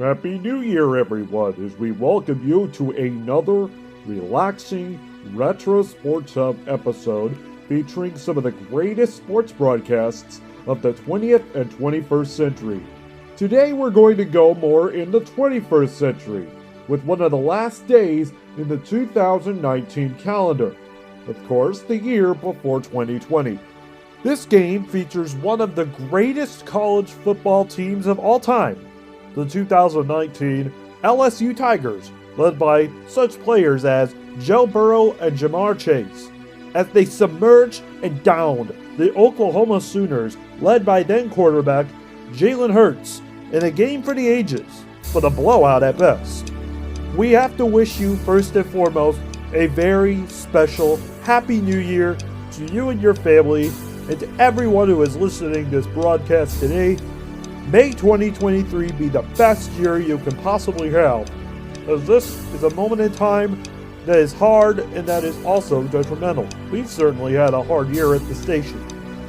Happy New Year, everyone, as we welcome you to another relaxing Retro Sports Hub episode featuring some of the greatest sports broadcasts of the 20th and 21st century. Today we're going to go more in the 21st century, with one of the last days in the 2019 calendar. Of course, the year before 2020. This game features one of the greatest college football teams of all time, the 2019 LSU Tigers, led by such players as Joe Burrow and Jamar Chase, as they submerged and downed the Oklahoma Sooners, led by then quarterback Jalen Hurts, in a game for the ages, but a blowout at best. We have to wish you, first and foremost, a very special Happy New Year to you and your family, and to everyone who is listening to this broadcast today. May 2023 be the best year you can possibly have, as this is a moment in time that is hard and that is also detrimental. We've certainly had a hard year at the station,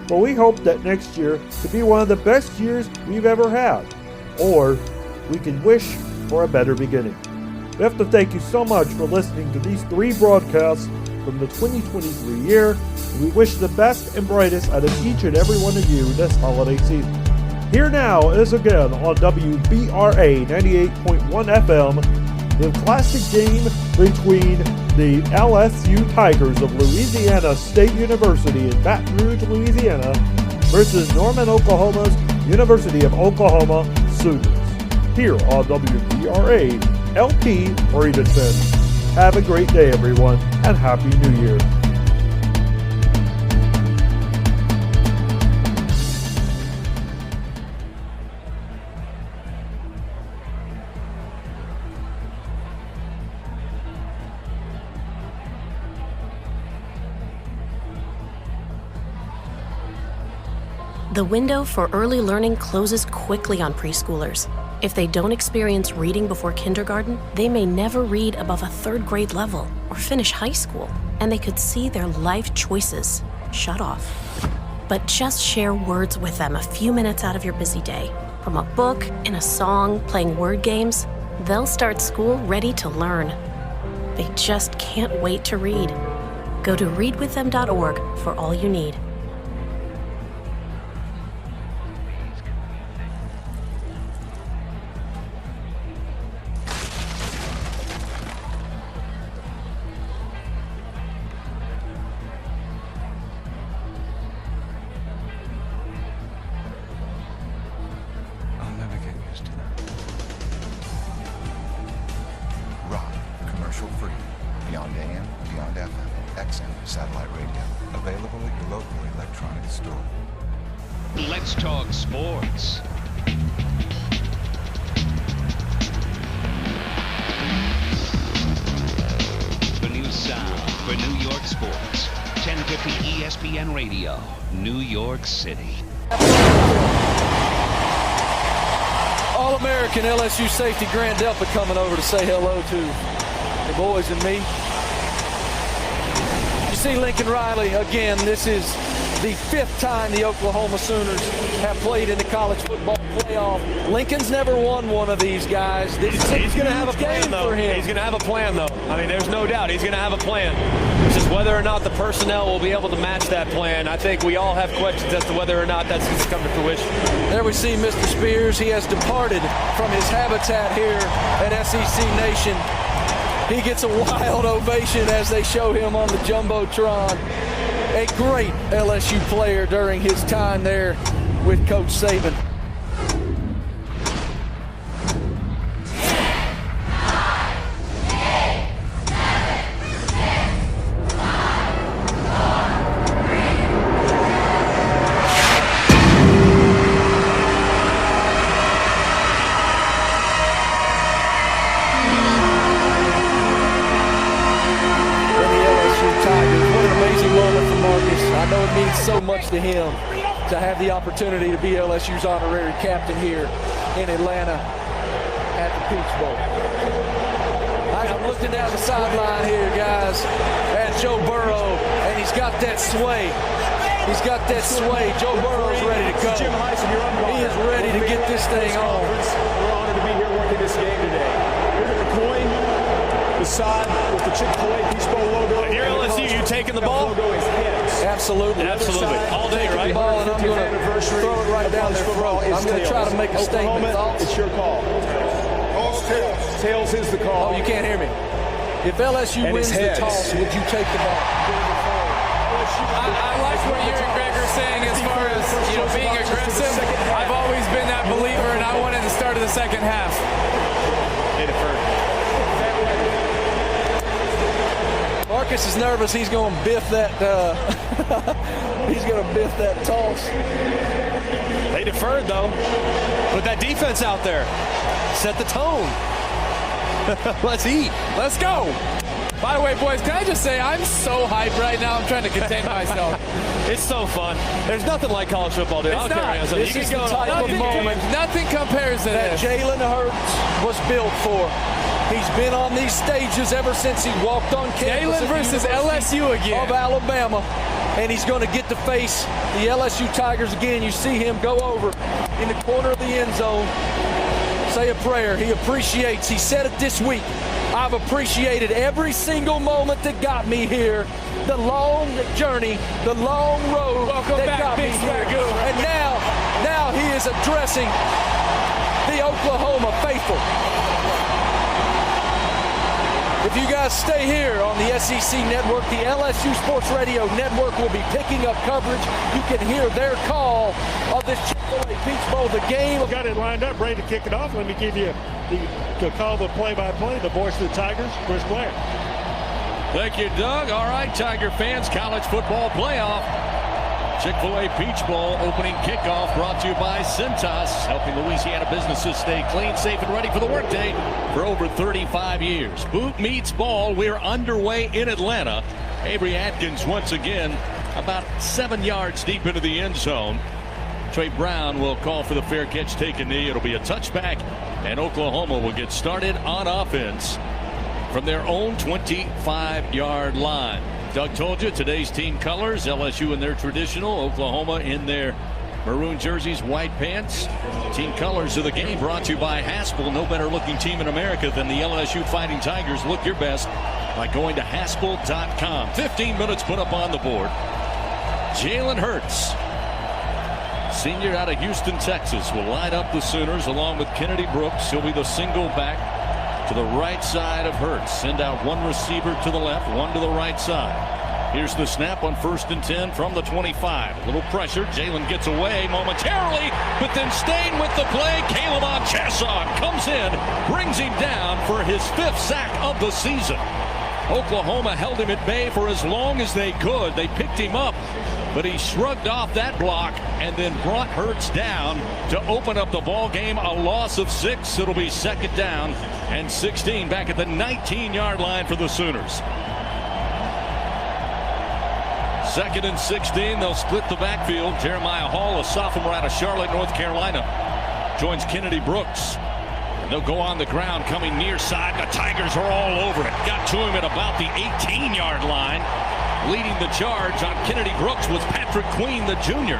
but we hope that next year to be one of the best years we've ever had, or we can wish for a better beginning. We have to thank you so much for listening to these three broadcasts from the 2023 year, and we wish the best and brightest out of each and every one of you this holiday season. Here now is again on WBRA 98.1 FM, the classic game between the LSU Tigers of Louisiana State University in Baton Rouge, Louisiana, versus Norman, Oklahoma's University of Oklahoma Sooners. Here on WBRA, LP Braydyn. Have a great day, everyone, and Happy New Year. The window for early learning closes quickly on preschoolers. If they don't experience reading before kindergarten, they may never read above a third grade level or finish high school, and they could see their life choices shut off. But just share words with them a few minutes out of your busy day. From a book, in a song, playing word games, they'll start school ready to learn. They just can't wait to read. Go to readwiththem.org for all you need. Free, beyond AM, beyond FM, XM, satellite radio, available at your local electronics store. Let's talk sports. The new sound for New York sports. 1050 ESPN Radio, New York City. All-American LSU safety Grant Delpit coming over to say hello to the boys and me. You see Lincoln Riley again. This is the fifth time the Oklahoma Sooners have played in the college football playoff. Lincoln's never won one of these guys. This is He's going to have a plan, though. He's going to have a plan, though. I mean, there's no doubt he's going to have a plan. It's just whether or not the personnel will be able to match that plan. I think we all have questions as to whether or not that's going to come to fruition. There we see Mr. Spears. He has departed from his habitat here at SEC Nation. He gets a wild ovation as they show him on the Jumbotron. A great LSU player during his time there with Coach Saban. So much to him to have the opportunity to be LSU's honorary captain here in Atlanta at the Peach Bowl. I'm looking down the sideline here, guys, at Joe Burrow, and he's got that sway. He's got that sway. Joe Burrow's ready to go. He is ready to get this thing on. We're honored to be here in this game today. Look at the coin, the side with the Chick-fil-A Peach Bowl logo. And you're LSU, you taking the ball? Logo is heads. Absolutely. Absolutely. All day, right? Ball, and I'm going to throw it right down there for all. I'm going to try to make a statement. It's your call. Tails. Tails is the call. Oh, you can't hear me. If LSU And wins it's the heads. toss, would you take the ball? I like what you're and Greg are saying as far as being aggressive. I've always been that believer, and I wanted the start of the second half. Marcus is nervous. He's going to biff that. He's going to biff that toss. They deferred, though. Put that defense out there. Set the tone. Let's eat. Let's go. By the way, boys, can I just say I'm so hyped right now. I'm trying to contain myself. It's so fun. There's nothing like college football, dude. It's not. This is the type of moment Nothing compares to that this. Jalen Hurts was built for. He's been on these stages ever since he walked on campus. Jalen versus LSU again. Of Alabama. And he's going to get to face the LSU Tigers again. You see him go over in the corner of the end zone. Say a prayer. He appreciates. He said it this week. I've appreciated every single moment that got me here. The long journey, the long road that got me here. And now he is addressing the Oklahoma faithful. If you guys stay here on the SEC Network, the LSU Sports Radio Network will be picking up coverage. You can hear their call of this Chick-fil-A Peach Bowl. The game. Got it lined up, ready to kick it off. Let me give you to call the play-by-play, the voice of the Tigers, Chris Blair. Thank you, Doug. All right, Tiger fans, college football playoff. Chick-fil-A Peach Bowl opening kickoff brought to you by Cintas, helping Louisiana businesses stay clean, safe, and ready for the workday for over 35 years. Boot meets ball. We're underway in Atlanta. Avery Atkins once again about 7 yards deep into the end zone. Trey Brown will call for the fair catch, take a knee. It'll be a touchback, and Oklahoma will get started on offense from their own 25-yard line. Doug told you today's team colors, LSU in their traditional, Oklahoma in their maroon jerseys, white pants. Team colors of the game brought to you by Haspel. No better looking team in America than the LSU Fighting Tigers. Look your best by going to Haspel.com. 15 minutes put up on the board. Jalen Hurts, senior out of Houston, Texas, will line up the Sooners along with Kennedy Brooks. He'll be the single back to the right side of Hurts. Send out one receiver to the left, one to the right side. Here's the snap on 1st and 10 from the 25. A little pressure. Jalen gets away momentarily, but then staying with the play. Caleb Chesson comes in, brings him down for his 5th sack of the season. Oklahoma held him at bay for as long as they could. They picked him up, but he shrugged off that block and then brought Hurts down to open up the ball game. A loss of 6. It'll be 2nd down and 16 back at the 19-yard line for the Sooners. 2nd and 16. They'll split the backfield. Jeremiah Hall, a sophomore out of Charlotte, North Carolina, joins Kennedy Brooks. They'll go on the ground coming near side. The Tigers are all over it. Got to him at about the 18-yard line. Leading the charge on Kennedy Brooks was Patrick Queen, the junior.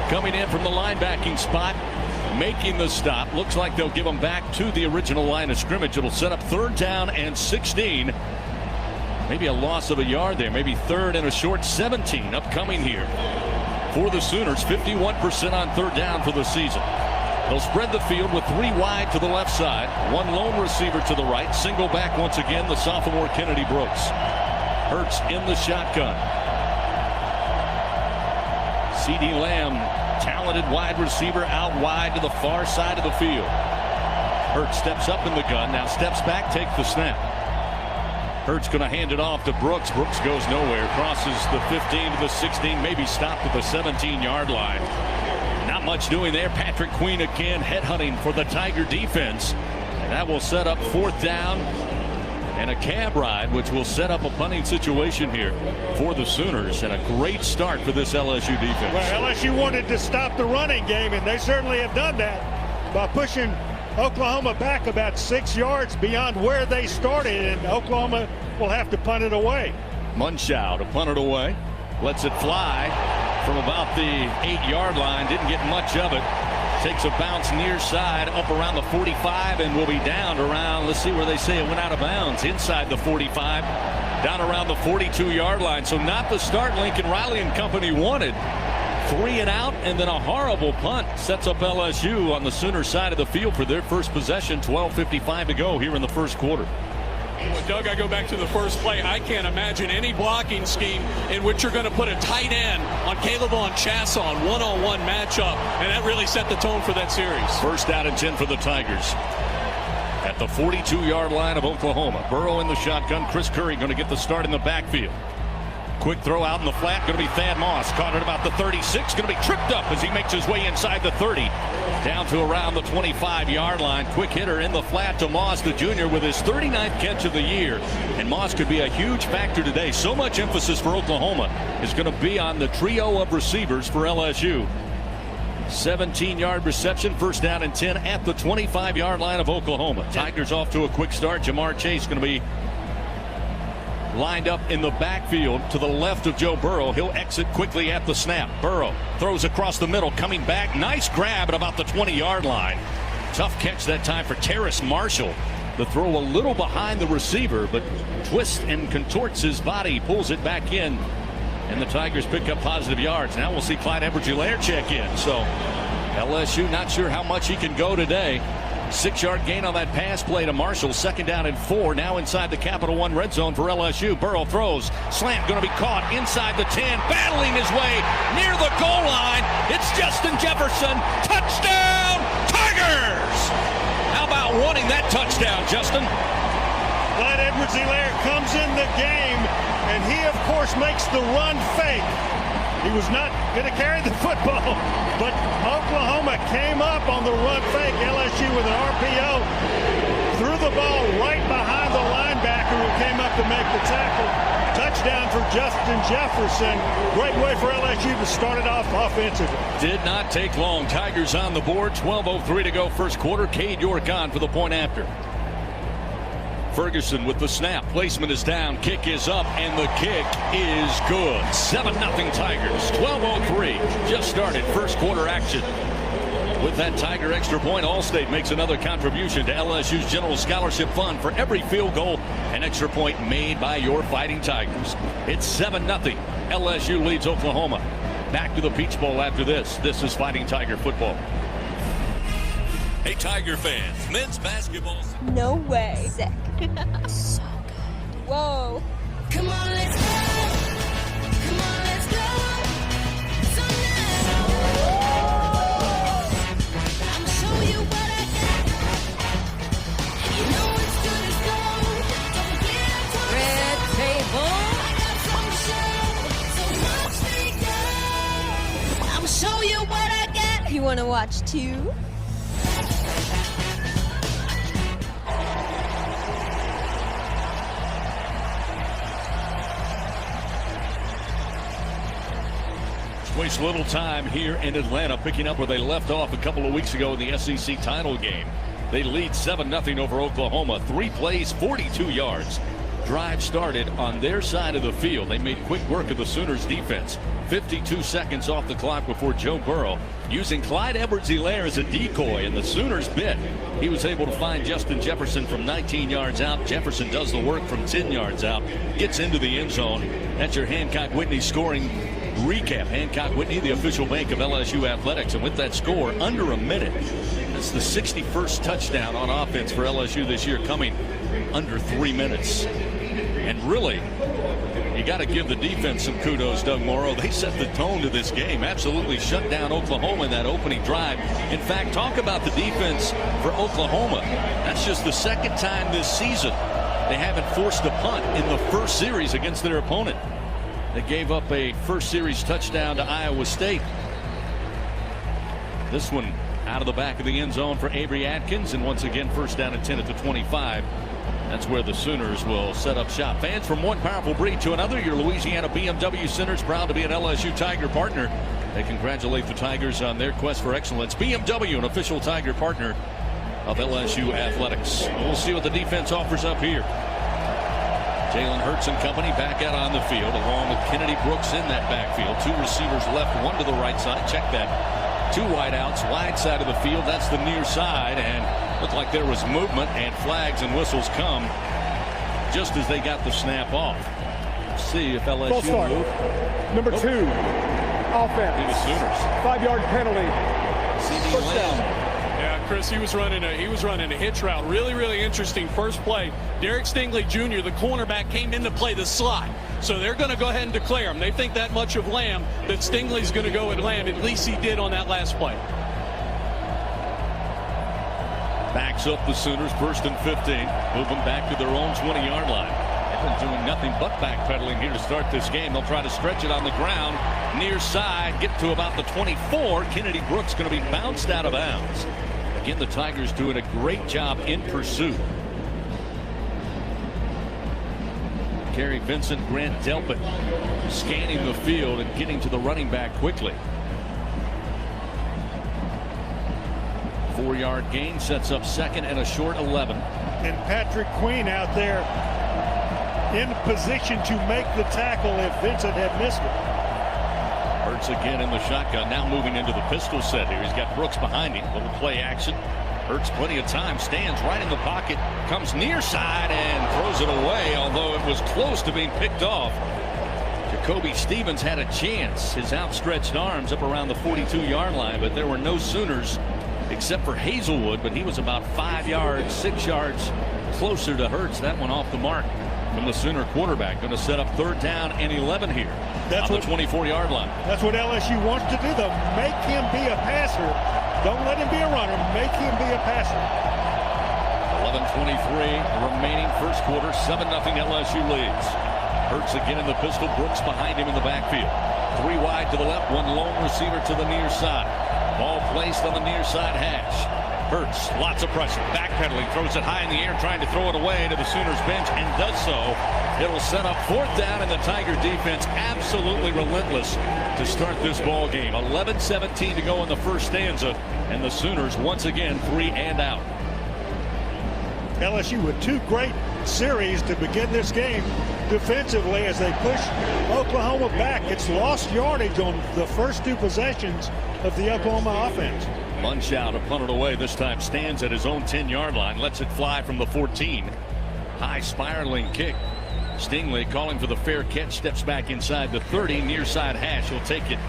Coming in from the linebacking spot, making the stop. Looks like they'll give him back to the original line of scrimmage. It'll set up 3rd down and 16. Maybe a loss of a yard there. Maybe 3rd and a short 17 upcoming here for the Sooners. 51% on 3rd down for the season. They'll spread the field with 3 wide to the left side. 1 lone receiver to the right. Single back once again, the sophomore Kennedy Brooks. Hurts in the shotgun. CeeDee Lamb, talented wide receiver, out wide to the far side of the field. Hurts steps up in the gun, now steps back, takes the snap. Hurts going to hand it off to Brooks. Brooks goes nowhere, crosses the 15 to the 16, maybe stopped at the 17-yard line. Not much doing there. Patrick Queen again headhunting for the Tiger defense. And that will set up 4th down and a cab ride, which will set up a punting situation here for the Sooners. And a great start for this LSU defense. Well, LSU wanted to stop the running game, and they certainly have done that by pushing Oklahoma back about 6 yards beyond where they started, and Oklahoma will have to punt it away. Munchau to punt it away. Lets it fly. from about the 8-yard line. Didn't get much of it. Takes a bounce near side up around the 45 and will be down around, let's see where they say it went out of bounds, inside the 45, down around the 42-yard line. So not the start Lincoln Riley and company wanted. 3 and out, and then a horrible punt sets up LSU on the Sooner side of the field for their first possession. 12:55 to go here in the first quarter. Well, Doug, I go back to the first play. I can't imagine any blocking scheme in which you're going to put a tight end on Caleb on Chasson, one-on-one matchup, and that really set the tone for that series. First down and 10 for the Tigers. At the 42-yard line of Oklahoma. Burrow in the shotgun. Chris Curry going to get the start in the backfield. Quick throw out in the flat. Going to be Thad Moss. Caught at about the 36. Going to be tripped up as he makes his way inside the 30. Down to around the 25-yard line. Quick hitter in the flat to Moss, the junior, with his 39th catch of the year. And Moss could be a huge factor today. So much emphasis for Oklahoma is going to be on the trio of receivers for LSU. 17-yard reception, first down and 10 at the 25-yard line of Oklahoma. Tigers off to a quick start. Jamar Chase going to be lined up in the backfield to the left of Joe Burrow. He'll exit quickly at the snap. Burrow throws across the middle, coming back. Nice grab at about the 20-yard line. Tough catch that time for Terrace Marshall. The throw a little behind the receiver, but twists and contorts his body, pulls it back in, and the Tigers pick up positive yards. Now we'll see Clyde Edwards-Helaire check in. So LSU not sure how much he can go today. 6-yard gain on that pass play to Marshall. Second down and 4. Now inside the Capital One red zone for LSU. Burrow throws. Slant going to be caught inside the 10. Battling his way near the goal line. It's Justin Jefferson. Touchdown, Tigers! How about wanting that touchdown, Justin? Clyde Edwards-Helaire comes in the game, and he, of course, makes the run fake. He was not going to carry the football, but Oklahoma came up on the run fake. LSU with an RPO threw the ball right behind the linebacker who came up to make the tackle. Touchdown for Justin Jefferson. Great way for LSU to start it off offensively. Did not take long. Tigers on the board. 12:03 to go first quarter. Cade York on for the point after. Ferguson with the snap. Placement is down. Kick is up, and the kick is good. 7-0 Tigers. 12:03 just started first quarter action. With that Tiger extra point, Allstate makes another contribution to LSU's General Scholarship Fund for every field goal and extra point made by your Fighting Tigers. It's 7-0. LSU leads Oklahoma. Back to the Peach Bowl after this. This is Fighting Tiger football. Hey, Tiger fans, men's basketball. No way. Sick. So good. Whoa. Come on, let's go. Come on, let's go. So now, I'ma show you what I got. You know it's good as gold. Don't get up. Red table. I got some show. So much to go. I'ma show you what I got. You want to watch too? Waste little time here in Atlanta, picking up where they left off a couple of weeks ago in the SEC title game. They lead 7-0 over Oklahoma. 3 plays, 42 yards. Drive started on their side of the field. They made quick work of the Sooners defense. 52 seconds off the clock before Joe Burrow, using Clyde Edwards-Helaire as a decoy, and the Sooners bit. He was able to find Justin Jefferson from 19 yards out. Jefferson does the work from 10 yards out, gets into the end zone. That's your Hancock-Whitney scoring recap. Hancock-Whitney, the official bank of LSU athletics, and with that score under a minute, it's the 61st touchdown on offense for LSU this year, coming under 3 minutes. And really, you got to give the defense some kudos, Doug Morrow. They set the tone to this game. Absolutely shut down Oklahoma in that opening drive. In fact, talk about the defense for Oklahoma. That's just the second time this season they haven't forced a punt in the first series against their opponent. They gave up a first series touchdown to Iowa State. This one out of the back of the end zone for Avery Atkins, and once again first down and 10 at the 25. That's where the Sooners will set up shop. Fans, from one powerful breed to another, your Louisiana BMW Centers, proud to be an LSU Tiger partner. They congratulate the Tigers on their quest for excellence. BMW, an official Tiger partner of LSU athletics. We'll see what the defense offers up here. Jalen Hurts and company back out on the field, along with Kennedy Brooks in that backfield. 2 receivers left, 1 to the right side. Check that. 2 wideouts, wide side of the field. That's the near side, and looked like there was movement, and flags and whistles come just as they got the snap off. Let's see if LSU move. Number 2, offense. The Sooners. 5-yard penalty. First down. Yeah, Chris, he was running a hitch route. Really interesting first play. Derek Stingley Jr., the cornerback, came in to play the slot. So they're going to go ahead and declare him. They think that much of Lamb, that Stingley's going to go and Lamb. At least he did on that last play. Backs up the Sooners, 1st and 15. Move them back to their own 20-yard line. They've been doing nothing but backpedaling here to start this game. They'll try to stretch it on the ground. Near side, get to about the 24. Kennedy Brooks going to be bounced out of bounds. Again, the Tigers doing a great job in pursuit. Kerry Vincent, Grant Delpit scanning the field and getting to the running back quickly. 4-yard gain sets up 2nd and a short 11. And Patrick Queen out there in position to make the tackle if Vincent had missed it. Hurts again in the shotgun, now moving into the pistol set here. He's got Brooks behind him. Little play action. Hurts plenty of time, stands right in the pocket, comes near side and throws it away, although it was close to being picked off. Jacoby Stevens had a chance. His outstretched arms up around the 42-yard line, but there were no Sooners except for Hazelwood, but he was about 5 yards, 6 yards closer to Hurts. That one off the mark from the Sooner quarterback. Going to set up 3rd down and 11 here on the 24-yard line. That's what LSU wants to do, though. Make him be a passer. Don't let him be a runner. Make him be a passer. 11:23 remaining first quarter. 7-0 LSU leads. Hurts again in the pistol. Brooks behind him in the backfield. 3 wide to the left, 1 lone receiver to the near side. Ball placed on the near side hash. Hurts, lots of pressure, backpedaling, throws it high in the air, trying to throw it away to the Sooners bench, and does so. It'll set up 4th down, and the Tiger defense absolutely relentless to start this ball game. 11:17 to go in the first stanza, and the Sooners once again 3 and out. LSU with 2 great series to begin this game defensively as they push Oklahoma back. It's lost yardage on the first 2 possessions of the Oklahoma offense. Munchow to punt it away. This time stands at his own 10-yard line. Lets it fly from the 14. High spiraling kick. Stingley calling for the fair catch. Steps back inside the 30. Near side hash. He'll take it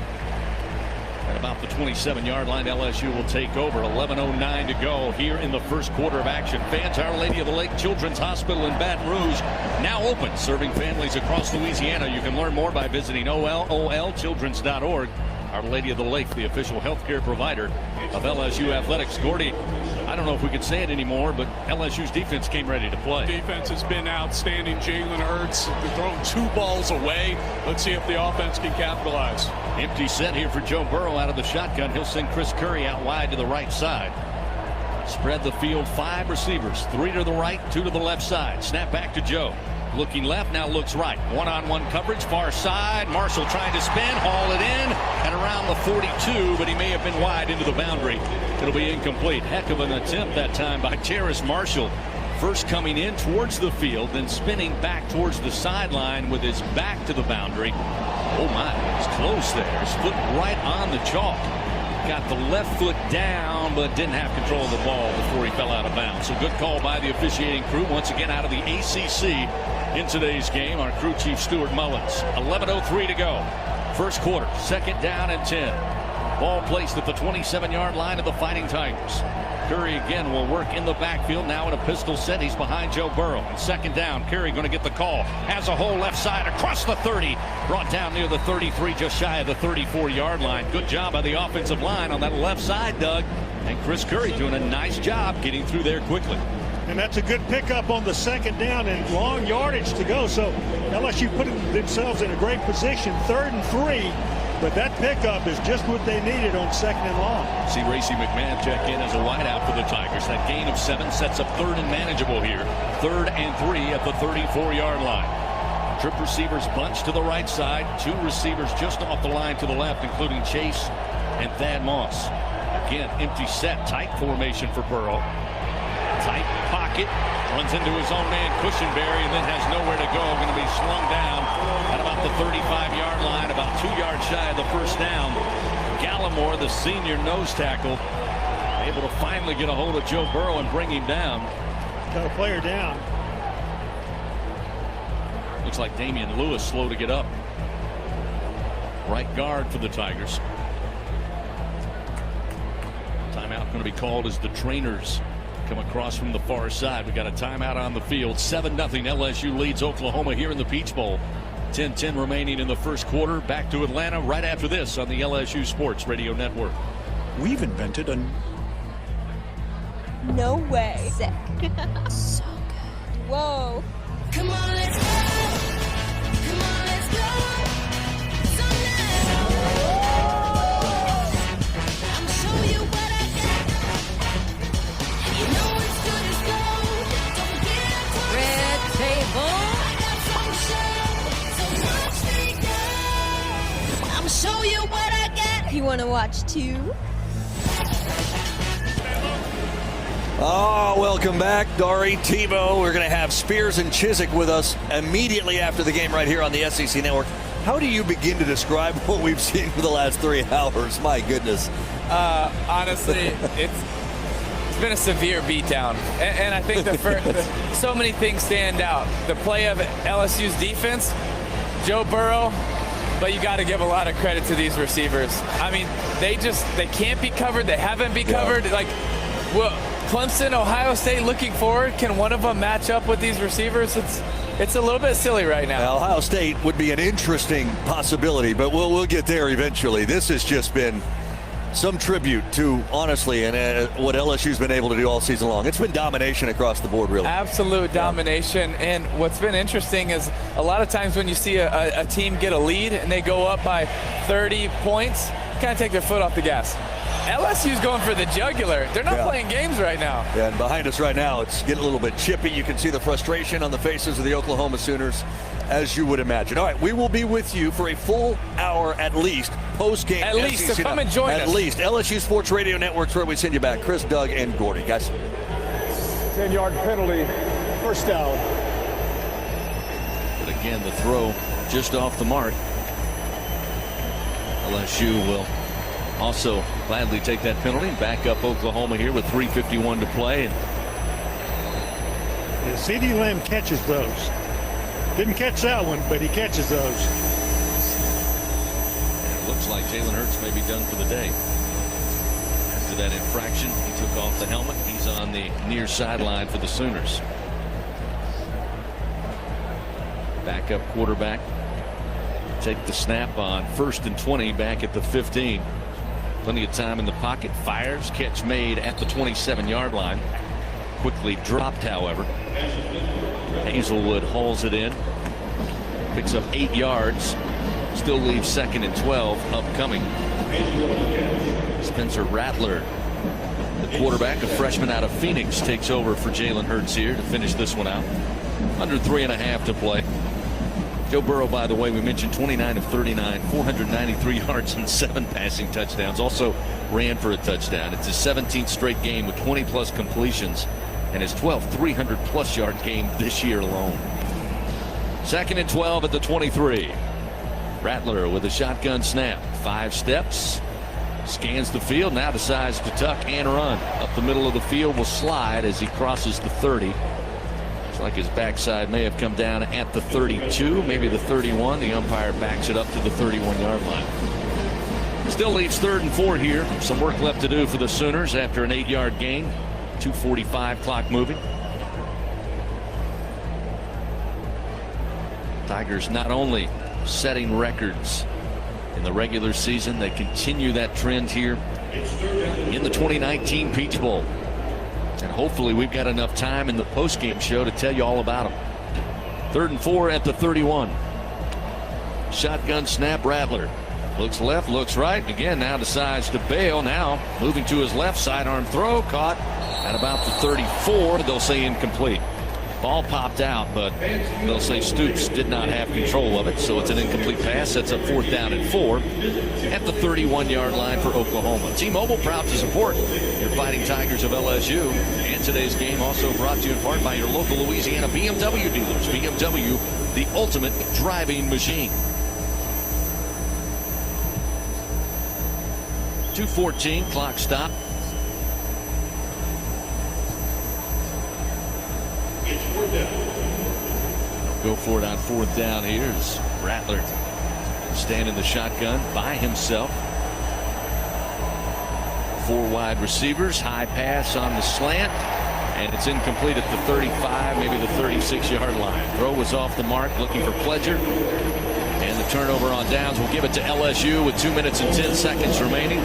at about the 27-yard line. LSU will take over. 11:09 to go here in the first quarter of action. Fans, Our Lady of the Lake Children's Hospital in Baton Rouge now open, serving families across Louisiana. You can learn more by visiting olchildrens.org. Our Lady of the Lake, the official healthcare provider of LSU athletics. Gordy, I don't know if we could say it anymore, but LSU's defense came ready to play. Defense has been outstanding. Jalen Hurts thrown 2 balls away. Let's see if the offense can capitalize. Empty set here for Joe Burrow out of the shotgun. He'll send Chris Curry out wide to the right side. Spread the field, 5 receivers, 3 to the right, 2 to the left side. Snap back to Joe. Looking left, now looks right. One-on-one coverage, far side. Marshall trying to spin, haul it in, and around the 42, but he may have been wide into the boundary. It'll be incomplete. Heck of an attempt that time by Terrace Marshall. First coming in towards the field, then spinning back towards the sideline with his back to the boundary. Oh my, he's close there. His foot right on the chalk. Got the left foot down, but didn't have control of the ball before he fell out of bounds. So good call by the officiating crew. Once again out of the ACC in today's game, our crew chief Stuart Mullins. 11:03 to go. First quarter, 2nd down and 10. Ball placed at the 27-yard line of the Fighting Tigers. Curry again will work in the backfield. Now in a pistol set. He's behind Joe Burrow. And 2nd down. Curry going to get the call. Has a hole left side across the 30. Brought down near the 33, just shy of the 34-yard line. Good job by the offensive line on that left side, Doug. And Chris Curry doing a nice job getting through there quickly. And that's a good pickup on the 2nd down and long yardage to go. So LSU putting themselves in a great position. 3rd and 3. But that pickup is just what they needed on 2nd and long. See Racey McMahon check in as a wideout for the Tigers. That gain of 7 sets up 3rd and manageable here. 3rd and 3 at the 34-yard line. Trip receivers bunch to the right side. 2 receivers just off the line to the left, including Chase and Thad Moss. Again, empty set, tight formation for Burrow. Tight pocket it. Runs into his own man, Cushenberry, and then has nowhere to go. Going to be slung down at about the 35-yard line, about 2 yards shy of the first down. Gallimore, the senior nose tackle, able to finally get a hold of Joe Burrow and bring him down. Got a player down. Looks like Damian Lewis slow to get up. Right guard for the Tigers. Timeout going to be called as the trainers come across from the far side. We got a timeout on the field. 7-0 LSU leads Oklahoma here in the Peach Bowl. 10-10 remaining in the first quarter. Back to Atlanta right after this on the LSU Sports Radio Network. We've invented a... No way. Sick. So good. Whoa. Come on, let's go. Come on, let's go. So now, I'ma show you what I got. You know it's good as gold. Don't get close. Red table. I got some show, so watch me go. I'ma show you what I got. You want to watch too? Oh, welcome back, Dari, Tebow. We're going to have Spears and Chiswick with us immediately after the game right here on the SEC Network. How do you begin to describe what we've seen for the last 3 hours? My goodness. Honestly, it's been a severe beatdown. And I think so many things stand out. The play of LSU's defense, Joe Burrow, but you got to give a lot of credit to these receivers. I mean, they can't be covered. They haven't been covered. Like, well, Clemson, Ohio State looking forward. Can one of them match up with these receivers? It's a little bit silly right now. Now, Ohio State would be an interesting possibility, but we'll get there eventually. This has just been some tribute to, honestly, and what LSU's been able to do all season long. It's been domination across the board, really. Absolute domination. And what's been interesting is a lot of times when you see a team get a lead and they go up by 30 points, kind of take their foot off the gas. LSU's going for the jugular. They're not playing games right now. Yeah, and behind us right now, it's getting a little bit chippy. You can see the frustration on the faces of the Oklahoma Sooners, as you would imagine. All right, we will be with you for a full hour at least, post-game. At least, so come and join us. At least. LSU Sports Radio Network's where we send you back. Chris, Doug, and Gordy. Guys. 10-yard penalty, first down. But again, the throw just off the mark. LSU will also gladly take that penalty and back up Oklahoma here with 3:51 to play. And CeeDee Lamb catches those. Didn't catch that one, but he catches those. And it looks like Jalen Hurts may be done for the day. After that infraction, he took off the helmet. He's on the near sideline for the Sooners. Backup quarterback. Take the snap on 1st and 20 back at the 15. Plenty of time in the pocket. Fires. Catch made at the 27-yard line. Quickly dropped, however. Hazelwood hauls it in. Picks up 8 yards. Still leaves 2nd and 12 upcoming. Spencer Rattler, the quarterback, a freshman out of Phoenix, takes over for Jalen Hurts here to finish this one out. Under 3.5 to play. Joe Burrow, by the way, we mentioned 29 of 39, 493 yards and 7 passing touchdowns. Also ran for a touchdown. It's his 17th straight game with 20-plus completions and his 12th 300-plus yard game this year alone. 2nd and 12 at the 23. Rattler with a shotgun snap. 5 steps. Scans the field. Now decides to tuck and run. Up the middle of the field will slide as he crosses the 30. Like his backside may have come down at the 32, maybe the 31. The umpire backs it up to the 31-yard line. Still leaves 3rd and 4 here. Some work left to do for the Sooners after an 8-yard gain. 2:45 clock moving. Tigers not only setting records in the regular season, they continue that trend here in the 2019 Peach Bowl. And hopefully we've got enough time in the post-game show to tell you all about them. 3rd and 4 at the 31. Shotgun snap. Rattler looks left, looks right. Again, now decides to bail. Now moving to his left, sidearm throw. Caught at about the 34. They'll say incomplete. Ball popped out, but they'll say Stoops did not have control of it, so it's an incomplete pass. Sets up 4th down and 4 at the 31-yard line for Oklahoma. T-Mobile proud to support your Fighting Tigers of LSU. And today's game also brought to you in part by your local Louisiana BMW dealers. BMW, the ultimate driving machine. 2:14, clock stop. Go for it on 4th down here as Rattler standing the shotgun by himself. 4 wide receivers, high pass on the slant, and it's incomplete at the 35, maybe the 36-yard line. Throw was off the mark, looking for Pledger, and the turnover on downs will give it to LSU with 2 minutes and 10 seconds remaining.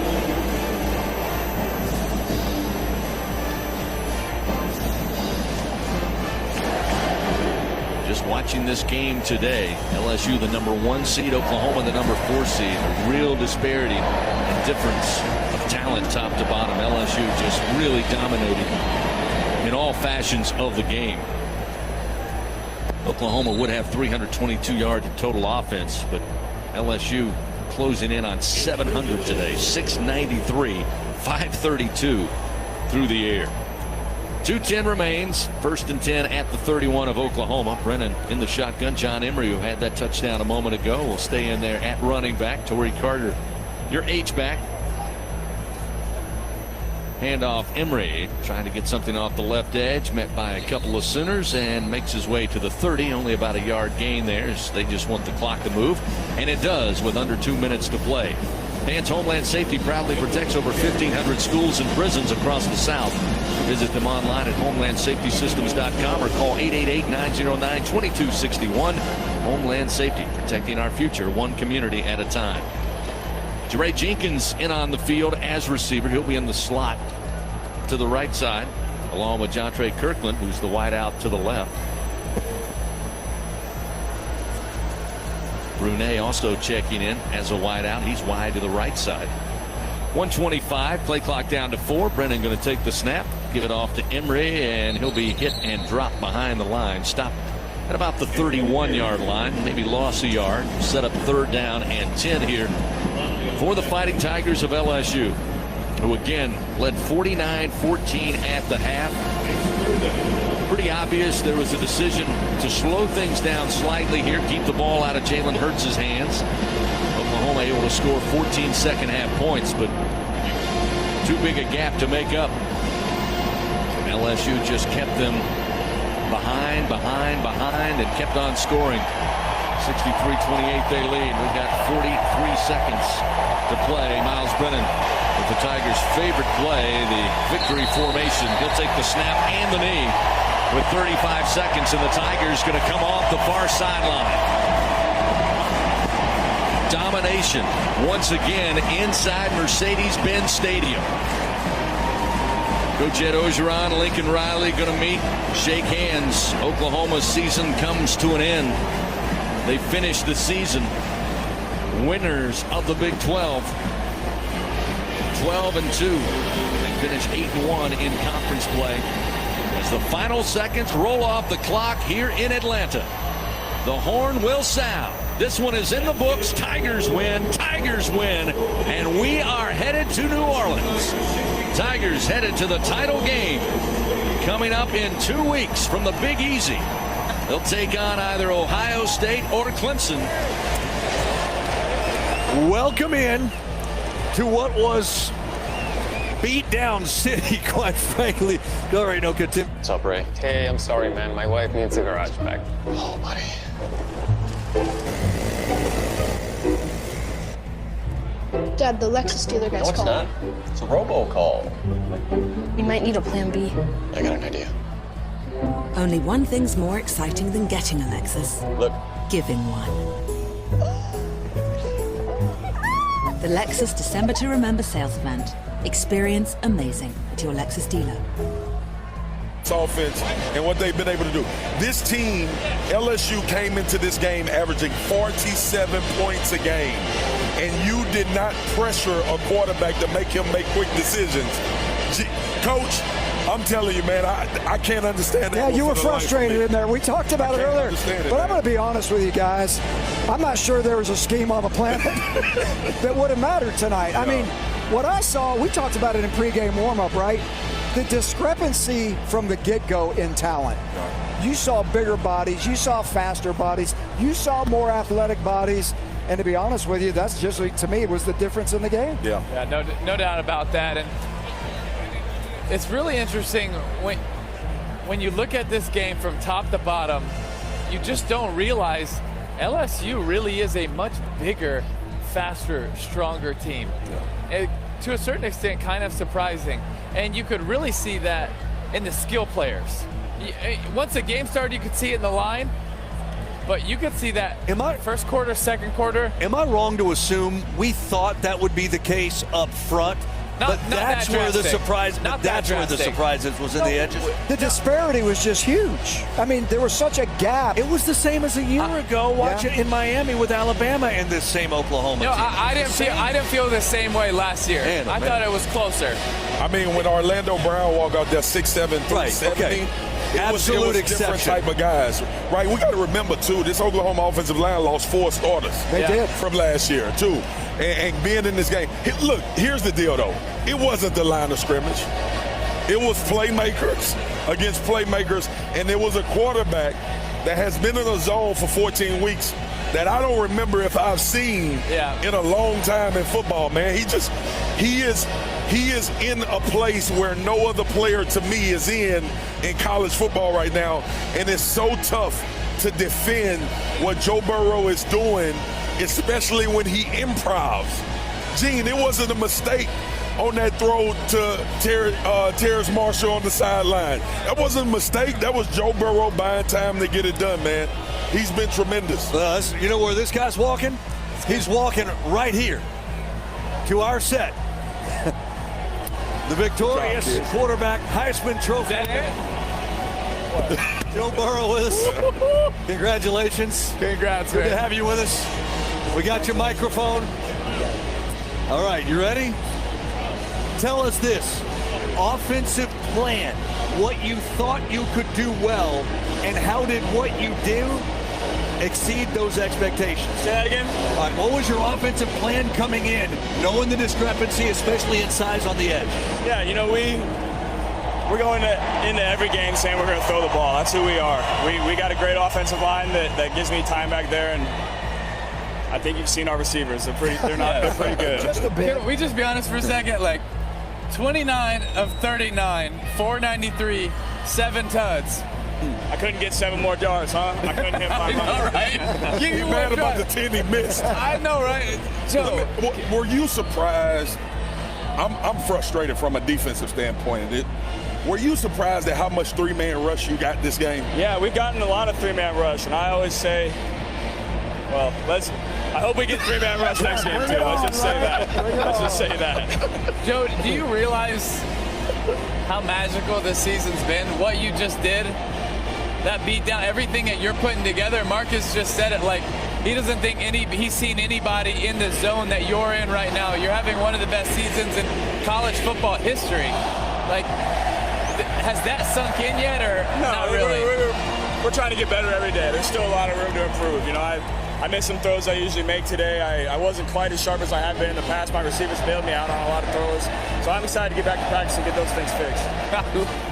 Watching this game today, LSU the number 1 seed, Oklahoma the number 4 seed. A real disparity and difference of talent top to bottom. LSU just really dominating in all fashions of the game. Oklahoma would have 322 yards of total offense, but LSU closing in on 700 today. 693, 532 through the air. 2:10 remains. 1st and 10 at the 31 of Oklahoma. Brennan in the shotgun. John Emery, who had that touchdown a moment ago, will stay in there at running back. Torrey Carter, your H-back. Handoff Emery, trying to get something off the left edge, met by a couple of Sooners, and makes his way to the 30. Only about a yard gain there, as they just want the clock to move. And it does with under 2 minutes to play. Vance Homeland Safety proudly protects over 1,500 schools and prisons across the South. Visit them online at HomelandSafetySystems.com or call 888-909-2261. Homeland Safety, protecting our future, one community at a time. Jeray Jenkins in on the field as receiver. He'll be in the slot to the right side, along with Jontre Kirkland, who's the wide out to the left. Brunet also checking in as a wide out. He's wide to the right side. 1:25, play clock down to 4. Brennan going to take the snap, give it off to Emery, and he'll be hit and dropped behind the line. Stopped at about the 31-yard line, maybe lost a yard. Set up 3rd down and 10 here for the Fighting Tigers of LSU, who again led 49-14 at the half. Pretty obvious there was a decision to slow things down slightly here, keep the ball out of Jalen Hurts' hands. Oklahoma able to score 14 second-half points, but too big a gap to make up. LSU just kept them behind, and kept on scoring. 63-28 they lead. We've got 43 seconds to play. Miles Brennan with the Tigers' favorite play, the victory formation. He'll take the snap and the knee with 35 seconds, and the Tigers going to come off the far sideline. Domination once again inside Mercedes-Benz Stadium. Coach Ed Orgeron, Lincoln Riley going to meet, shake hands. Oklahoma's season comes to an end. They finish the season winners of the Big 12. 12-2. They finish 8-1 in conference play. As the final seconds roll off the clock here in Atlanta, the horn will sound. This one is in the books. Tigers win, and we are headed to New Orleans. Tigers headed to the title game coming up in 2 weeks from the Big Easy. They'll take on either Ohio State or Clemson. Welcome in to what was beat down city, quite frankly. All right, no contempt. What's up, Ray? Hey, I'm sorry, man. My wife needs a garage back. Oh, buddy. Dad, the Lexus dealer guy's calling. No, it's not. It's a robocall. We might need a plan B. I got an idea. Only one thing's more exciting than getting a Lexus. Look. Giving one. The Lexus December to Remember sales event. Experience amazing at your Lexus dealer. Offense and what they've been able to do. This team, LSU, came into this game averaging 47 points a game, and you did not pressure a quarterback to make him make quick decisions. Coach, I'm telling you, man, I can't understand that. Yeah, you were frustrated in there. We talked about it earlier. But I'm going to be honest with you guys. I'm not sure there was a scheme on the planet that would have mattered tonight. I mean, what I saw, we talked about it in pregame warm-up, right? The discrepancy from the get-go in talent. You saw bigger bodies. You saw faster bodies. You saw more athletic bodies. And to be honest with you, that's just, to me, was the difference in the game. Yeah, no doubt about that. And it's really interesting when you look at this game from top to bottom, you just don't realize LSU really is a much bigger, faster, stronger team. Yeah. To a certain extent, kind of surprising. And you could really see that in the skill players. Once the game started, you could see it in the line. But you could see that first quarter, second quarter. Am I wrong to assume we thought that would be the case up front? But that's where the surprise. That's where the surprises was in the edges. The disparity was just huge. I mean, there was such a gap. It was the same as a year ago. Watch it in Miami with Alabama and this same Oklahoma team. I didn't feel the same way last year. I thought it was closer. I mean, when Orlando Brown walked out there 6'7", 370. Okay. It was different type of guys, right? We got to remember, too, this Oklahoma offensive line lost 4 starters. They did. From last year, too. And being in this game. Look, here's the deal, though. It wasn't the line of scrimmage. It was playmakers against playmakers, and there was a quarterback that has been in a zone for 14 weeks that I don't remember if I've seen in a long time in football, man. He is in a place where no other player to me is in college football right now, and it's so tough to defend what Joe Burrow is doing, especially when he improvs. Gene, it wasn't a mistake on that throw to Terrace Marshall on the sideline. That wasn't a mistake. That was Joe Burrow buying time to get it done, man. He's been tremendous. You know where this guy's walking? He's walking right here to our set. The victorious quarterback, Heisman Trophy. Joe Burrow with us. Congratulations. Congrats, Good man. to have you with us. We got your microphone. All right, you ready? Tell us this. Offensive plan. What you thought you could do well, and how did what you do exceed those expectations? Say that again? All right, what was your offensive plan coming in, knowing the discrepancy, especially in size on the edge? Yeah, you know, we're going into every game saying we're going to throw the ball. That's who we are. We got a great offensive line that gives me time back there, and I think you've seen our receivers. They're pretty good. Just a bit. Can we just be honest for a second? Like, 29 of 39, 493, 7 tuds. I couldn't get 7 more yards, huh? I couldn't hit my All right. Give you mad one about try. the 10 he missed. I know, right? Joe. Were you surprised? I'm frustrated from a defensive standpoint. Were you surprised at how much 3-man rush you got this game? Yeah, we've gotten a lot of 3-man rush, and I always say, well, I hope we get 3-man rush next game, too. Let's just say that. Joe, do you realize how magical this season's been? What you just did? That beat down, everything that you're putting together. Marcus just said it, like, he doesn't think he's seen anybody in the zone that you're in right now. You're having one of the best seasons in college football history. Like, has that sunk in yet, or not really? We're trying to get better every day. There's still a lot of room to improve. You know, I missed some throws I usually make today. I wasn't quite as sharp as I have been in the past. My receivers bailed me out on a lot of throws. So I'm excited to get back to practice and get those things fixed.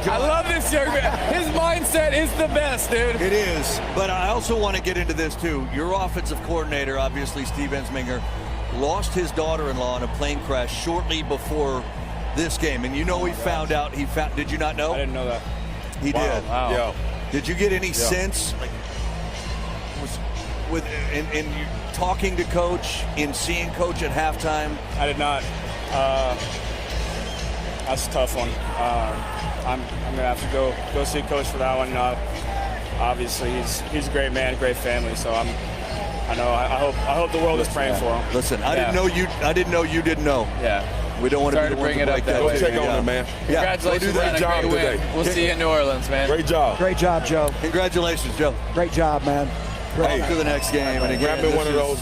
I love this young man. His mindset is the best, dude. It is. But I also want to get into this, too. Your offensive coordinator, obviously, Steve Ensminger, lost his daughter-in-law in a plane crash shortly before this game. And you know he found out. Did you not know? I didn't know that. He did. Wow. Yeah. Did you get any sense, in you talking to Coach, in seeing Coach at halftime? I did not. That's a tough one. I'm gonna have to go see Coach for that one. Obviously, he's a great man, great family. So I hope the world is praying for him. Listen, I didn't know you didn't know. Yeah. We don't want to be the bring one it to up. break that. Go check on him, man. Congratulations, do that job today. We'll see you in New Orleans, man. Great job. Great job, Joe. Congratulations, Joe. Great job, man. Great to the next game. And again, grab me one of those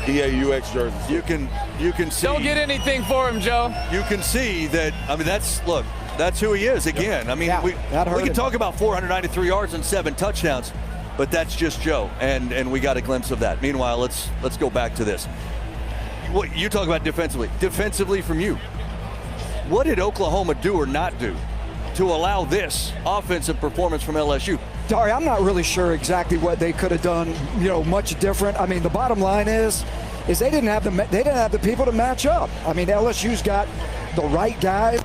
EAUX jerseys. You can see. Don't get anything for him, Joe. You can see that. I mean, look. That's who he is again. I mean, we can talk about 493 yards and 7 touchdowns, but that's just Joe, and we got a glimpse of that. Meanwhile, let's go back to this. What you talk about defensively. Defensively from you, what did Oklahoma do or not do to allow this offensive performance from LSU? Dari, I'm not really sure exactly what they could have done, much different. I mean, the bottom line is they didn't have the people to match up. I mean, LSU's got the right guys.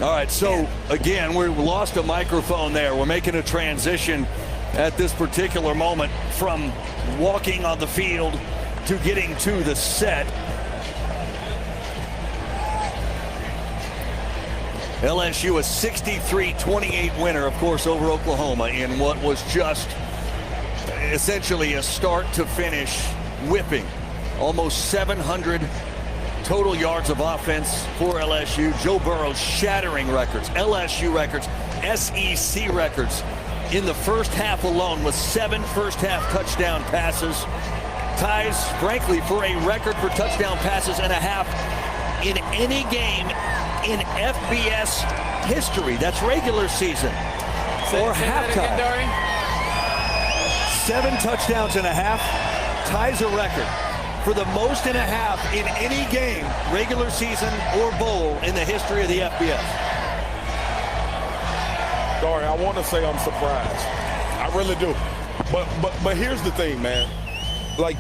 All right, so again, we lost a microphone there. We're making a transition at this particular moment from walking on the field to getting to the set. LSU a 63-28 winner, of course, over Oklahoma in what was just essentially a start to finish whipping. Almost 700 total yards of offense for LSU. Joe Burrow shattering records, LSU records, SEC records in the first half alone with 7 first-half touchdown passes. Ties, frankly, for a record for touchdown passes and a half in any game in FBS history. That's regular season or halftime. 7 touchdowns and a half ties a record for the most and a half in any game, regular season or bowl, in the history of the FBS. Sorry, I want to say I'm surprised. I really do. But here's the thing, man. Like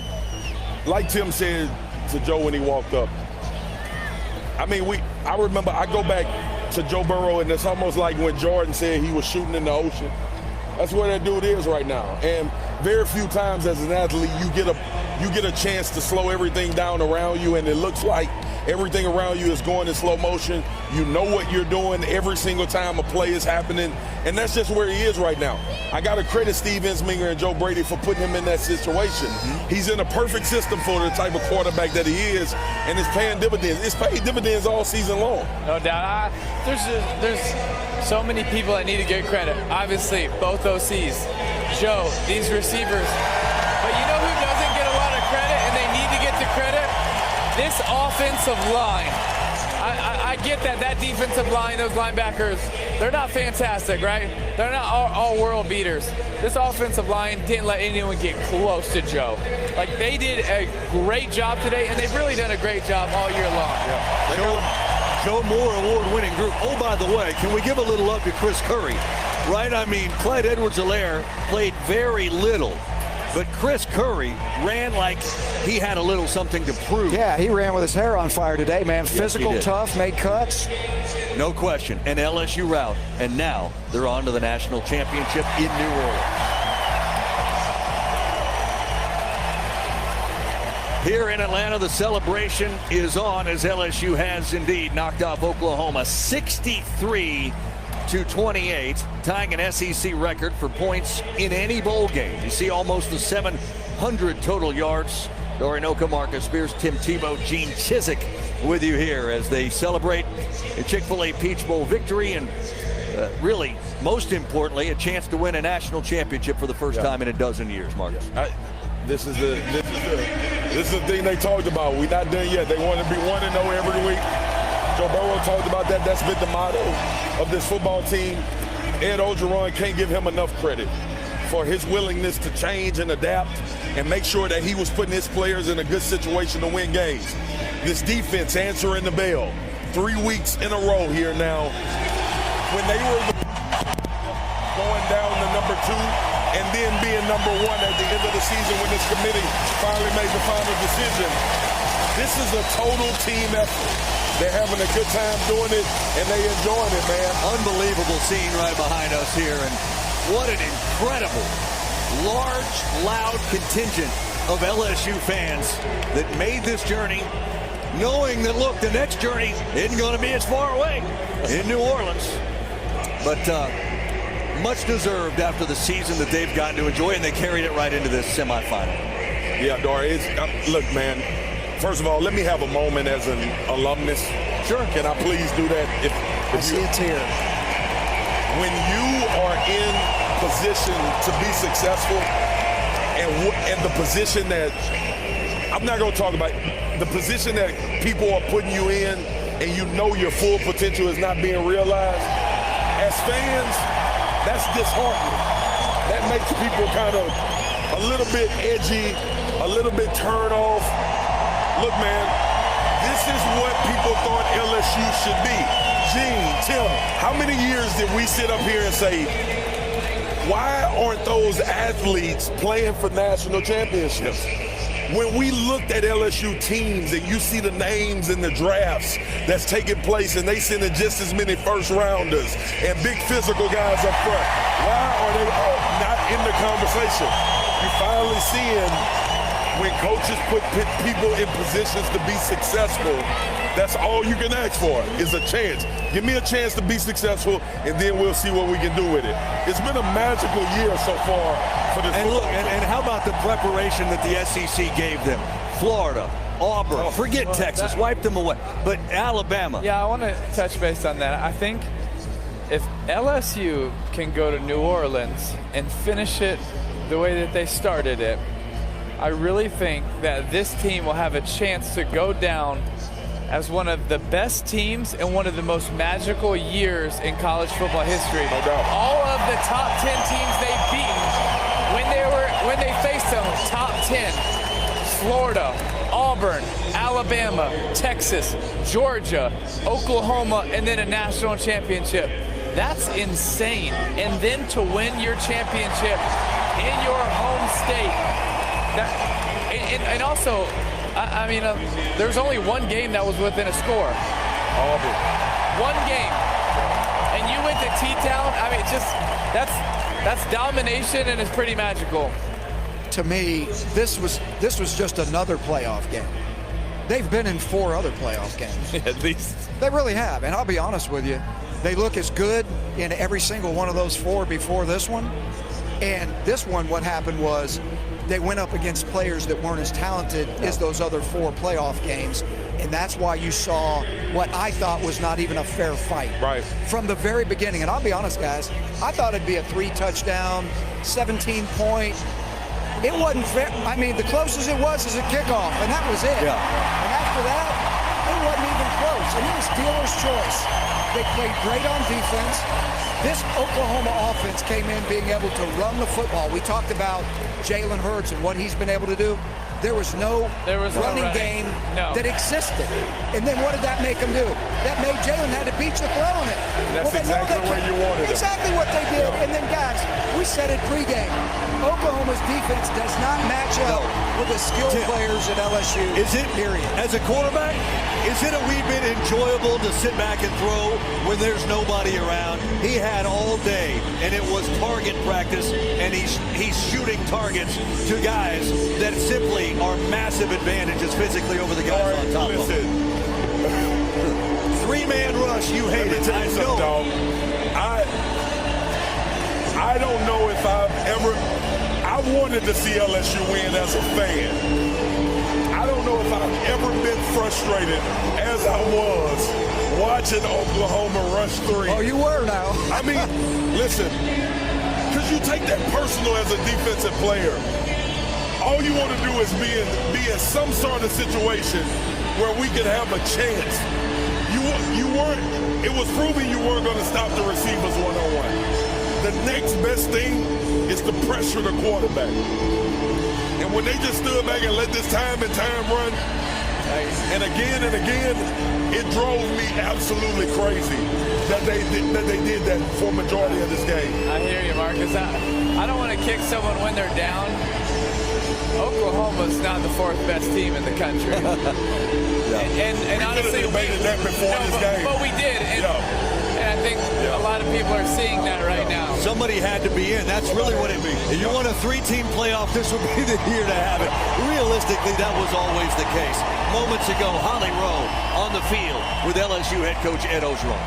Tim said to Joe when he walked up. I mean, I remember, I go back to Joe Burrow, and it's almost like when Jordan said he was shooting in the ocean. That's where that dude is right now. And very few times as an athlete you get a chance to slow everything down around you, and it looks like everything around you is going in slow motion. You know what you're doing every single time a play is happening, and that's just where he is right now. I got to credit Steve Ensminger and Joe Brady for putting him in that situation. He's in a perfect system for the type of quarterback that he is, and it's paying dividends. It's paid dividends all season long. No doubt. There's so many people that need to get credit. Obviously, both OCs, Joe, these receivers. But you know who doesn't get a lot of credit, and they need to get the credit? This offensive line. I get that defensive line, those linebackers, they're not fantastic, right? They're not all world beaters. This offensive line didn't let anyone get close to Joe. Like, they did a great job today, and they've really done a great job all year long. Yeah. Joe Moore award-winning group. Oh, by the way, can we give a little love to Chris Curry? Right? I mean, Clyde Edwards-Helaire played very little. But Chris Curry ran like he had a little something to prove. Yeah, he ran with his hair on fire today, man. Physical, tough, made cuts. No question. An LSU route. And now they're on to the national championship in New Orleans. Here in Atlanta, the celebration is on as LSU has indeed knocked off Oklahoma 63-28, tying an SEC record for points in any bowl game. You see almost the 700 total yards. Dorian Oka, Marcus Spears, Tim Tebow, Gene Chizik with you here as they celebrate a Chick-fil-A Peach Bowl victory and really, most importantly, a chance to win a national championship for the first time in a dozen years, Marcus. This is the thing they talked about. We're not done yet. They want to be 1-0 every week. Joe Burrow talked about that. That's been the motto of this football team. Ed Orgeron can't give him enough credit for his willingness to change and adapt and make sure that he was putting his players in a good situation to win games. This defense answering the bell 3 weeks in a row here now. When they were going down to number 2 and then being number 1 at the end of the season when this committee finally made the final decision, this is a total team effort. They're having a good time doing it, and they enjoying it, man. Unbelievable scene right behind us here, and what an incredible, large, loud contingent of LSU fans that made this journey, knowing that, look, the next journey isn't going to be as far away in New Orleans. But much deserved after the season that they've gotten to enjoy, and they carried it right into this semifinal. Yeah, Dory, look, man, first of all, let me have a moment as an alumnus. Sure. Can I please do that? If I see a tear. When you are in position to be successful, and the position that I'm not going to talk about, the position that people are putting you in, and you know your full potential is not being realized. As fans, that's disheartening. That makes people kind of a little bit edgy, a little bit turned off. Look, man, this is what people thought LSU should be. Gene, Tim, how many years did we sit up here and say, why aren't those athletes playing for national championships? When we looked at LSU teams and you see the names in the drafts that's taking place and they sending just as many first-rounders and big physical guys up front, why are they not in the conversation? You're finally seeing when coaches put people in positions to be successful, that's all you can ask for is a chance. Give me a chance to be successful, and then we'll see what we can do with it. It's been a magical year so far for this. And look, and how about the preparation that the SEC gave them? Florida, Auburn, forget Texas, wipe them away. But Alabama. Yeah, I want to touch base on that. I think if LSU can go to New Orleans and finish it the way that they started it, I really think that this team will have a chance to go down as one of the best teams and one of the most magical years in college football history. No doubt. All of the top 10 teams they've beaten when they faced them, top 10, Florida, Auburn, Alabama, Texas, Georgia, Oklahoma, and then a national championship. That's insane. And then to win your championship in your home state. And also, I mean, there's only one game that was within a score. Auburn. One game. And you went to T-Town. I mean, that's domination, and it's pretty magical. To me, this was just another playoff game. They've been in 4 other playoff games. At least. They really have. And I'll be honest with you, they look as good in every single one of those 4 before this one. And this one, what happened was they went up against players that weren't as talented as those other 4 playoff games. And that's why you saw what I thought was not even a fair fight. Right. From the very beginning. And I'll be honest, guys, I thought it'd be a 3-touchdown, 17-point. It wasn't fair. I mean, the closest it was is a kickoff, and that was it. Yeah. And after that, it wasn't even close. And it was dealer's choice. They played great on defense. This Oklahoma offense came in being able to run the football. We talked about Jalen Hurts and what he's been able to do. There was no running game that existed. And then what did that make them do? That made Jalen had to beat you throwing it. That's exactly the way you wanted it. Exactly what they did. And then, guys, we said it pregame. Oklahoma's defense does not match up with the skilled players at LSU. Is it, period. As a quarterback, is it a wee bit enjoyable to sit back and throw when there's nobody around? He had all day, and it was target practice, and he's shooting targets to guys that simply are massive advantages physically over the guys on top of him. 3-man rush, you hate it. I know. Dog. I don't know if I wanted to see LSU win as a fan. I don't know if I've ever been frustrated as I was watching Oklahoma rush 3. Oh, you were now. I mean, listen, because you take that personal as a defensive player. All you want to do is be in some sort of situation where we could have a chance. You weren't. It was proving you weren't going to stop the receivers one-on-one. The next best thing is to pressure the quarterback. And when they just stood back and let this time and time run, and again, it drove me absolutely crazy that they did that for a majority of this game. I hear you, Marcus. I don't want to kick someone when they're down. Oklahoma's not the 4th best team in the country. And honestly, we debated that before this game. But we did. And I think a lot of people are seeing that right now. Somebody had to be in. That's really what it means. If you want a 3-team playoff, this would be the year to have it. Realistically, that was always the case. Moments ago, Holly Rowe on the field with LSU head coach Ed Ogeron.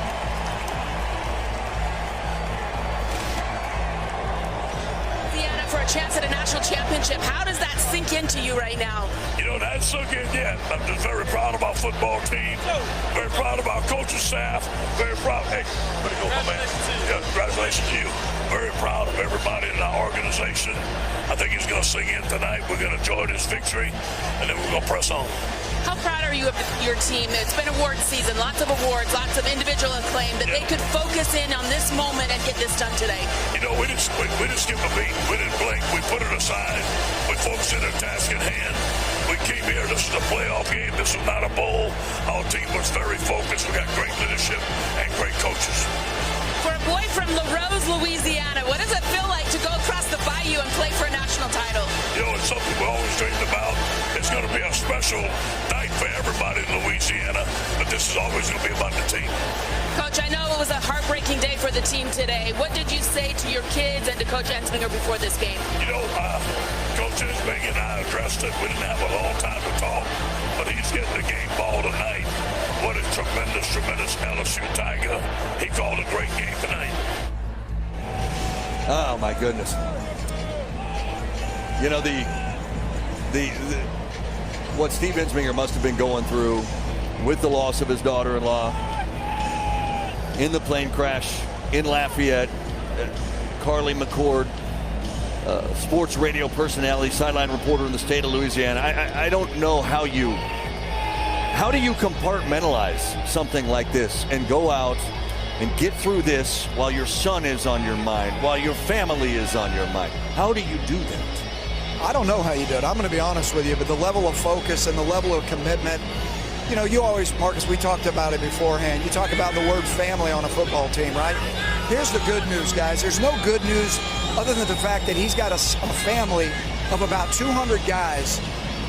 For a chance at a national championship. How does that sink into you right now? You know, that's sunk in yet. I'm just very proud of our football team. Very proud of our coaching staff. Very proud. Hey, way to go, my man. Yeah, congratulations to you. Very proud of everybody in organization. I think he's going to sing in tonight. We're going to enjoy this victory, and then we're going to press on. How proud are you of your team? It's been award season, lots of awards, lots of individual acclaim, that they could focus in on this moment and get this done today. You know, we didn't skip a beat. We didn't blink. We put it aside. We focused on our task at hand. We came here. This is a playoff game. This is not a bowl. Our team was very focused. We got great leadership and great coaches. For a boy from Rouge, Louisiana, what does it feel like to go across the bayou and play for a national title? You know, it's something we always dreamed about. It's going to be a special night for everybody in Louisiana, but this is always going to be about the team. Coach, I know it was a heartbreaking day for the team today. What did you say to your kids and to Coach Ensminger before this game? You know, Coach Ensminger and I addressed it. We didn't have a long time to talk, but he's getting the game ball tonight. What a tremendous, tremendous LSU Tiger. He called a great game tonight. Oh, my goodness. You know, what Steve Ensminger must have been going through with the loss of his daughter-in-law in the plane crash in Lafayette. Carly McCord, sports radio personality, sideline reporter in the state of Louisiana. I don't know how do you compartmentalize something like this and go out and get through this while your son is on your mind, while your family is on your mind. How do you do that? I don't know how you do it. I'm going to be honest with you, but the level of focus and the level of commitment, you know, you always, Marcus, we talked about it beforehand. You talk about the word family on a football team, right? Here's the good news, guys. There's no good news other than the fact that he's got a family of about 200 guys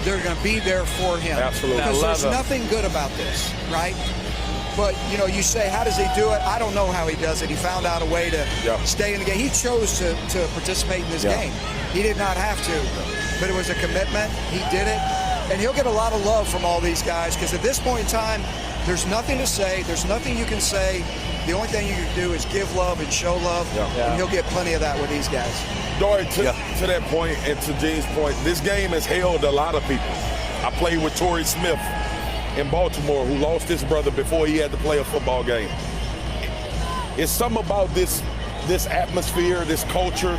that are going to be there for him. Absolutely. Because there's nothing good about this, right? But, you know, you say, how does he do it? I don't know how he does it. He found out a way to stay in the game. He chose to participate in this game. He did not have to, but it was a commitment. He did it, and he'll get a lot of love from all these guys because at this point in time, there's nothing to say. There's nothing you can say. The only thing you can do is give love and show love, and he'll get plenty of that with these guys. Dory, to that point and to Gene's point, this game has held a lot of people. I played with Torrey Smith in Baltimore, who lost his brother before he had to play a football game. It's something about this atmosphere, this culture,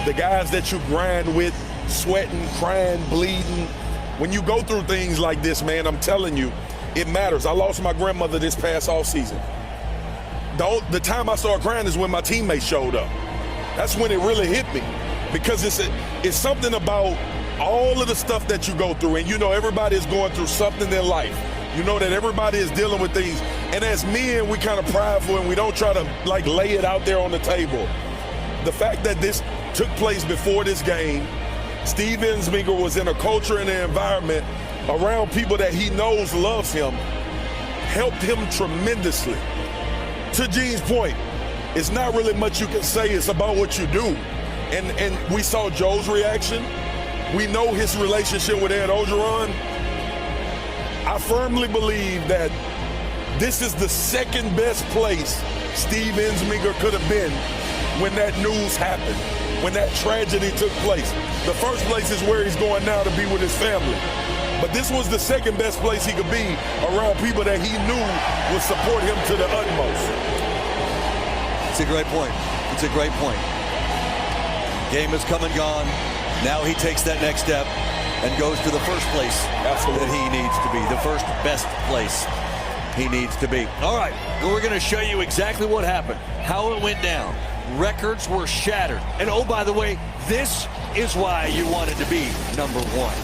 the guys that you grind with, sweating, crying, bleeding. When you go through things like this, man, I'm telling you, it matters. I lost my grandmother this past offseason. The time I started crying is when my teammates showed up. That's when it really hit me, because it's something about all of the stuff that you go through, and you know everybody is going through something in life. You know that everybody is dealing with things, and as men, we kind of prideful and we don't try to like lay it out there on the table. The fact that this took place before this game, Steve Ensminger was in a culture and an environment around people that he knows loves him, helped him tremendously. To Gene's point, it's not really much you can say. It's about what you do. And we saw Joe's reaction. We know his relationship with Ed Ogeron. I firmly believe that this is the second best place Steve Ensminger could have been when that news happened, when that tragedy took place. The first place is where he's going now to be with his family. But this was the second best place he could be around people that he knew would support him to the utmost. It's a great point. It's a great point. Game has come and gone. Now he takes that next step and goes to the first place that he needs to be, the first best place he needs to be. All right, we're going to show you exactly what happened, how it went down. Records were shattered. And oh, by the way, this is why you wanted to be number one.